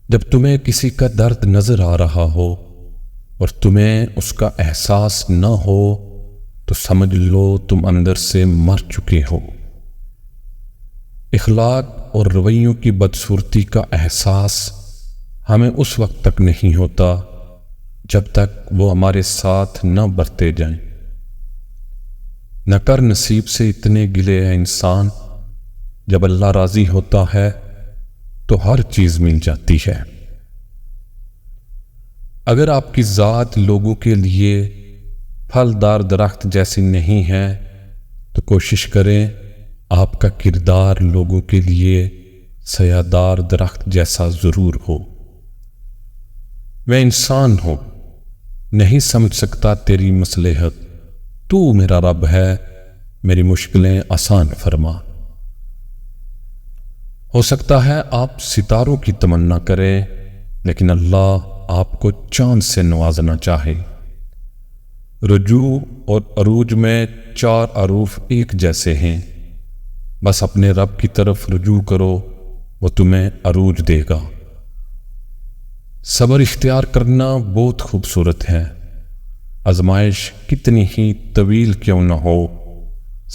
جب تمہیں کسی کا درد نظر آ رہا ہو اور تمہیں اس کا احساس نہ ہو تو سمجھ لو تم اندر سے مر چکے ہو۔ اخلاق اور رویوں کی بدصورتی کا احساس ہمیں اس وقت تک نہیں ہوتا جب تک وہ ہمارے ساتھ نہ برتے جائیں۔ نہ کر نصیب سے اتنے گلے ہیں انسان، جب اللہ راضی ہوتا ہے تو ہر چیز مل جاتی ہے۔ اگر آپ کی ذات لوگوں کے لیے پھلدار درخت جیسی نہیں ہے تو کوشش کریں آپ کا کردار لوگوں کے لیے سایہ‌دار درخت جیسا ضرور ہو۔ میں انسان ہوں، نہیں سمجھ سکتا تیری مصلحت، تو میرا رب ہے، میری مشکلیں آسان فرما۔ ہو سکتا ہے آپ ستاروں کی تمنا کریں لیکن اللہ آپ کو چاند سے نوازنا چاہے۔ رجوع اور عروج میں 4 حروف ایک جیسے ہیں، بس اپنے رب کی طرف رجوع کرو، وہ تمہیں عروج دے گا۔ صبر اختیار کرنا بہت خوبصورت ہے، آزمائش کتنی ہی طویل کیوں نہ ہو،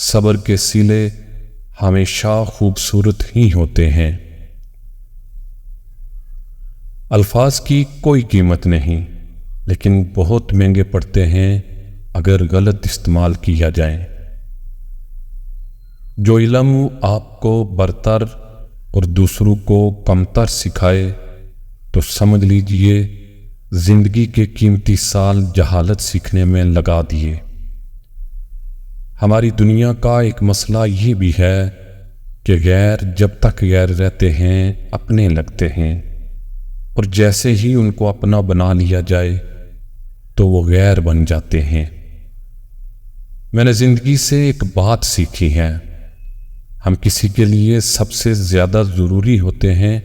صبر کے سلے ہمیشہ خوبصورت ہی ہوتے ہیں۔ الفاظ کی کوئی قیمت نہیں، لیکن بہت مہنگے پڑتے ہیں اگر غلط استعمال کیا جائے۔ جو علم آپ کو برتر اور دوسروں کو کمتر سکھائے تو سمجھ لیجئے زندگی کے قیمتی سال جہالت سیکھنے میں لگا دیے۔ ہماری دنیا کا ایک مسئلہ یہ بھی ہے کہ غیر جب تک غیر رہتے ہیں اپنے لگتے ہیں، اور جیسے ہی ان کو اپنا بنا لیا جائے تو وہ غیر بن جاتے ہیں۔ میں نے زندگی سے ایک بات سیکھی ہے، ہم کسی کے لیے سب سے زیادہ ضروری ہوتے ہیں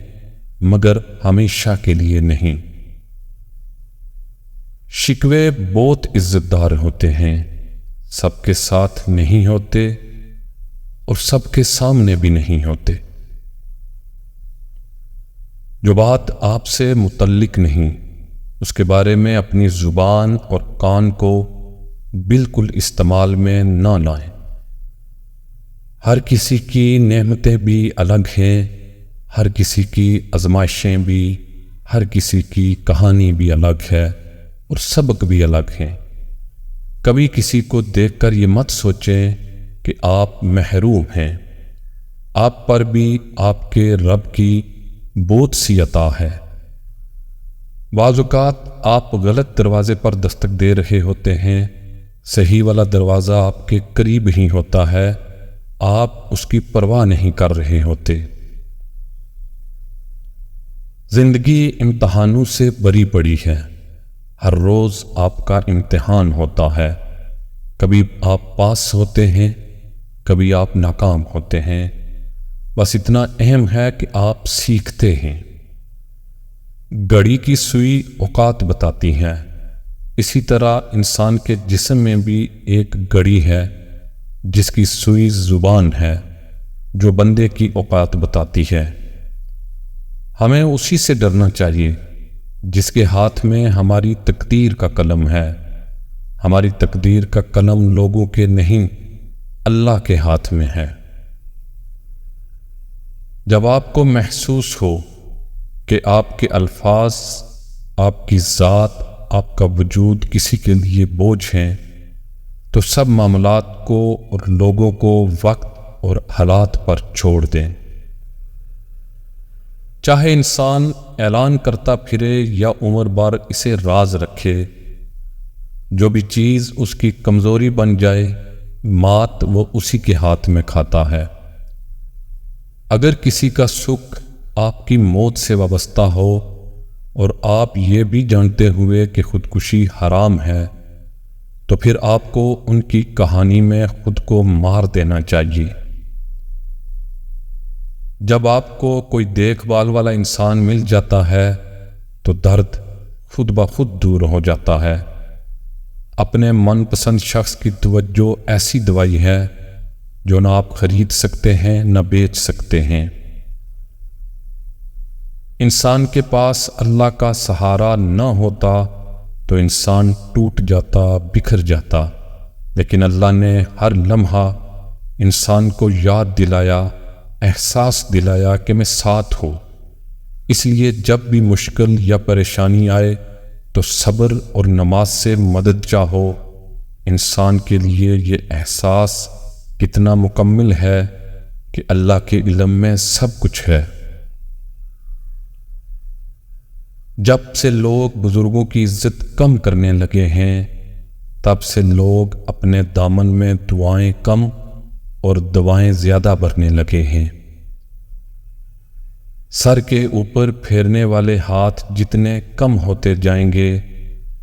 مگر ہمیشہ کے لیے نہیں۔ شکوے بہت عزت دار ہوتے ہیں، سب کے ساتھ نہیں ہوتے اور سب کے سامنے بھی نہیں ہوتے۔ جو بات آپ سے متعلق نہیں اس کے بارے میں اپنی زبان اور کان کو بالکل استعمال میں نہ لائیں۔ ہر کسی کی نعمتیں بھی الگ ہیں، ہر کسی کی آزمائشیں بھی، ہر کسی کی کہانی بھی الگ ہے اور سبق بھی الگ ہیں۔ کبھی کسی کو دیکھ کر یہ مت سوچیں کہ آپ محروم ہیں، آپ پر بھی آپ کے رب کی بہت سی عطا ہے۔ بعض اوقات آپ غلط دروازے پر دستک دے رہے ہوتے ہیں، صحیح والا دروازہ آپ کے قریب ہی ہوتا ہے، آپ اس کی پرواہ نہیں کر رہے ہوتے۔ زندگی امتحانوں سے بری پڑی ہے، ہر روز آپ کا امتحان ہوتا ہے، کبھی آپ پاس ہوتے ہیں، کبھی آپ ناکام ہوتے ہیں، بس اتنا اہم ہے کہ آپ سیکھتے ہیں۔ گھڑی کی سوئی اوقات بتاتی ہے، اسی طرح انسان کے جسم میں بھی ایک گھڑی ہے جس کی سوئی زبان ہے جو بندے کی اوقات بتاتی ہے۔ ہمیں اسی سے ڈرنا چاہیے جس کے ہاتھ میں ہماری تقدیر کا قلم ہے۔ ہماری تقدیر کا قلم لوگوں کے نہیں، اللہ کے ہاتھ میں ہے۔ جب آپ کو محسوس ہو کہ آپ کے الفاظ، آپ کی ذات، آپ کا وجود کسی کے لیے بوجھ ہیں تو سب معاملات کو اور لوگوں کو وقت اور حالات پر چھوڑ دیں۔ چاہے انسان اعلان کرتا پھرے یا عمر بھر اسے راز رکھے، جو بھی چیز اس کی کمزوری بن جائے مات وہ اسی کے ہاتھ میں کھاتا ہے۔ اگر کسی کا سکھ آپ کی موت سے وابستہ ہو اور آپ یہ بھی جانتے ہوئے کہ خودکشی حرام ہے تو پھر آپ کو ان کی کہانی میں خود کو مار دینا چاہیے۔ جب آپ کو کوئی دیکھ بھال والا انسان مل جاتا ہے تو درد خود بخود دور ہو جاتا ہے۔ اپنے من پسند شخص کی توجہ ایسی دوائی ہے جو نہ آپ خرید سکتے ہیں نہ بیچ سکتے ہیں۔ انسان کے پاس اللہ کا سہارا نہ ہوتا تو انسان ٹوٹ جاتا، بکھر جاتا، لیکن اللہ نے ہر لمحہ انسان کو یاد دلایا، احساس دلایا کہ میں ساتھ ہوں۔ اس لیے جب بھی مشکل یا پریشانی آئے تو صبر اور نماز سے مدد چاہو۔ انسان کے لیے یہ احساس کتنا مکمل ہے کہ اللہ کے علم میں سب کچھ ہے۔ جب سے لوگ بزرگوں کی عزت کم کرنے لگے ہیں، تب سے لوگ اپنے دامن میں دعائیں کم اور دوائیں زیادہ بھرنے لگے ہیں۔ سر کے اوپر پھیرنے والے ہاتھ جتنے کم ہوتے جائیں گے،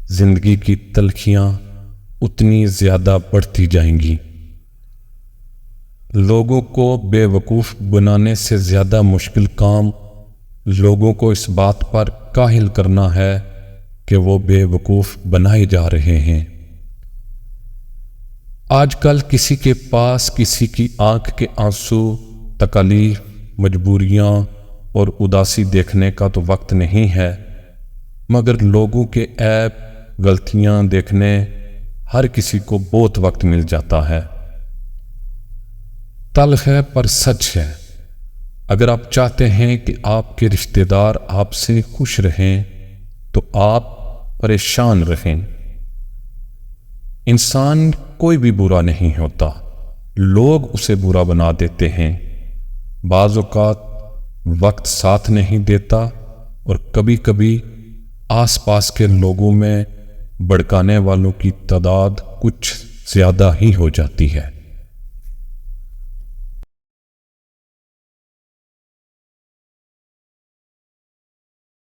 زندگی کی تلخیاں اتنی زیادہ بڑھتی جائیں گی۔ لوگوں کو بے وقوف بنانے سے زیادہ مشکل کام لوگوں کو اس بات پر کاہل کرنا ہے کہ وہ بے وقوف بنائے جا رہے ہیں۔ آج کل کسی کے پاس کسی کی آنکھ کے آنسو، تکالیف، مجبوریاں اور اداسی دیکھنے کا تو وقت نہیں ہے، مگر لوگوں کے عیب، غلطیاں دیکھنے ہر کسی کو بہت وقت مل جاتا ہے۔ تلخ ہے پر سچ ہے۔ اگر آپ چاہتے ہیں کہ آپ کے رشتہ دار آپ سے خوش رہیں تو آپ پریشان رہیں۔ انسان کوئی بھی برا نہیں ہوتا، لوگ اسے برا بنا دیتے ہیں۔ بعض اوقات وقت ساتھ نہیں دیتا اور کبھی کبھی آس پاس کے لوگوں میں بھڑکانے والوں کی تعداد کچھ زیادہ ہی ہو جاتی ہے۔